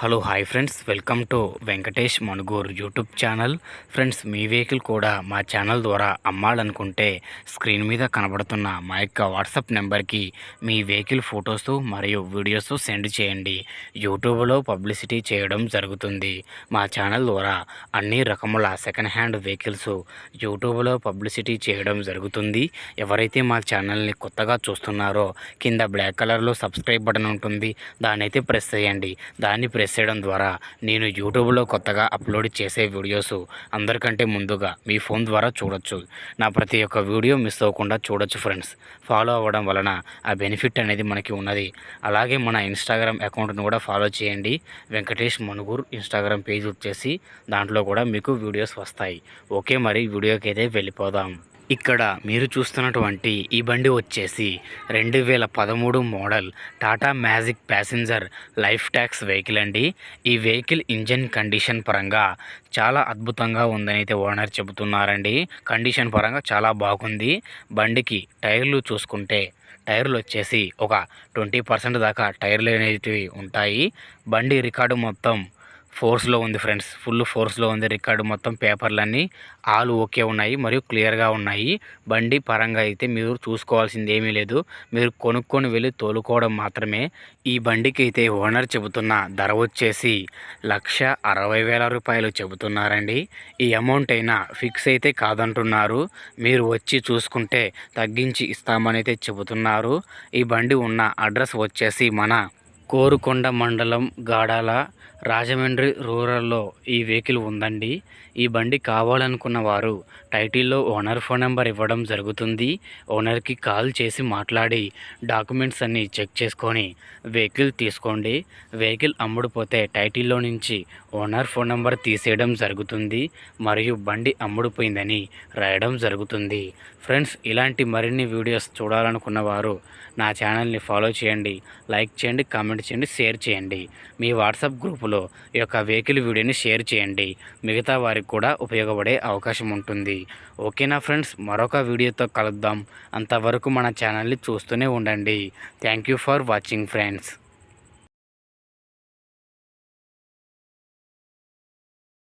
Hello hi friends, welcome to Venkatesh Manuguru YouTube channel. Friends, me vehicle కూడా మా channel ద్వారా అమ్మాలనుకుంటే స్క్రీన్ మీద కనబడుతున్న మా యొక్క వాట్సాప్ నెంబర్కి మీ వెహికల్ ఫొటోస్ మరియు వీడియోస్ సెండ్ చేయండి. యూట్యూబ్లో పబ్లిసిటీ చేయడం జరుగుతుంది. మా ఛానల్ ద్వారా అన్ని రకముల సెకండ్ హ్యాండ్ వెహికల్స్ యూట్యూబ్లో పబ్లిసిటీ చేయడం జరుగుతుంది. ఎవరైతే మా ఛానల్ని కొత్తగా చూస్తున్నారో కింద బ్లాక్ కలర్లో సబ్స్క్రైబ్ బటన్ ఉంటుంది, దాన్ని అయితే ప్రెస్ చేయండి. దాన్ని ప్రెస్ చేయడం ద్వారా నేను యూట్యూబ్లో కొత్తగా అప్లోడ్ చేసే వీడియోస్ అందరికంటే ముందుగా మీ ఫోన్ ద్వారా చూడొచ్చు. నా ప్రతి ఒక్క వీడియో మిస్ అవ్వకుండా చూడొచ్చు ఫ్రెండ్స్. ఫాలో అవ్వడం వలన ఆ బెనిఫిట్ అనేది మనకి ఉన్నది. అలాగే మన ఇన్స్టాగ్రామ్ అకౌంట్ను కూడా ఫాలో చేయండి. వెంకటేష్ మనుగూరు ఇన్స్టాగ్రామ్ పేజ్ వచ్చేసి దాంట్లో కూడా మీకు వీడియోస్ వస్తాయి. ఓకే, మరి వీడియోకి అయితే వెళ్ళిపోదాం. ఇక్కడ మీరు చూస్తున్నటువంటి ఈ బండి వచ్చేసి 2013 model Tata magic passenger life tax vehicle అండి. ఈ వెహికల్ ఇంజన్ కండిషన్ పరంగా చాలా అద్భుతంగా ఉందని అయితే ఓనర్ చెబుతున్నారండి. కండిషన్ పరంగా చాలా బాగుంది. బండికి టైర్లు చూసుకుంటే టైర్లు వచ్చేసి ఒక 20% దాకా టైర్లు అనేటివి ఉంటాయి. బండి రికార్డు మొత్తం ఫోర్స్లో ఉంది ఫ్రెండ్స్, ఫుల్ ఫోర్స్లో ఉంది. రికార్డు మొత్తం పేపర్లన్నీ ఆల్ ఓకే ఉన్నాయి మరియు క్లియర్గా ఉన్నాయి. బండి పరంగా అయితే మీరు చూసుకోవాల్సింది ఏమీ లేదు, మీరు కొనుక్కొని వెళ్ళి తోలుకోవడం మాత్రమే. ఈ బండికి అయితే ఓనర్ చెబుతున్న ధర వచ్చేసి 1,60,000 రూపాయలు చెబుతున్నారండి. ఈ అమౌంట్ అయినా ఫిక్స్ అయితే కాదంటున్నారు. మీరు వచ్చి చూసుకుంటే తగ్గించి ఇస్తామని అయితే చెబుతున్నారు. ఈ బండి ఉన్న అడ్రస్ వచ్చేసి మన కోరుకొండ మండలం గాడాల రాజమండ్రి రూరల్లో ఈ వెహికల్ ఉందండి. ఈ బండి కావాలనుకున్న వారు టైటిల్లో ఓనర్ ఫోన్ నెంబర్ ఇవ్వడం జరుగుతుంది. ఓనర్కి కాల్ చేసి మాట్లాడి డాక్యుమెంట్స్ అన్నీ చెక్ చేసుకొని వెహికల్ తీసుకోండి. వెహికల్ అమ్ముడుపోతే టైటిల్లో నుంచి ఓనర్ ఫోన్ నెంబర్ తీసేయడం జరుగుతుంది మరియు బండి అమ్ముడుపోయిందని రాయడం జరుగుతుంది. ఫ్రెండ్స్, ఇలాంటి మరిన్ని వీడియోస్ చూడాలనుకున్న వారు నా ఛానల్ని ఫాలో చేయండి, లైక్ చేయండి, కామెంట్ చేయండి, షేర్ చేయండి. మీ వాట్సాప్ గ్రూపులో ఈ యొక్క వెహికల్ వీడియోని షేర్ చేయండి. మిగతా వారికి కూడా ఉపయోగపడే అవకాశం ఉంటుంది. ఓకేనా ఫ్రెండ్స్, మరొక వీడియోతో కలుద్దాం. అంతవరకు మన ఛానల్ని చూస్తూనే ఉండండి. Thank you for watching friends.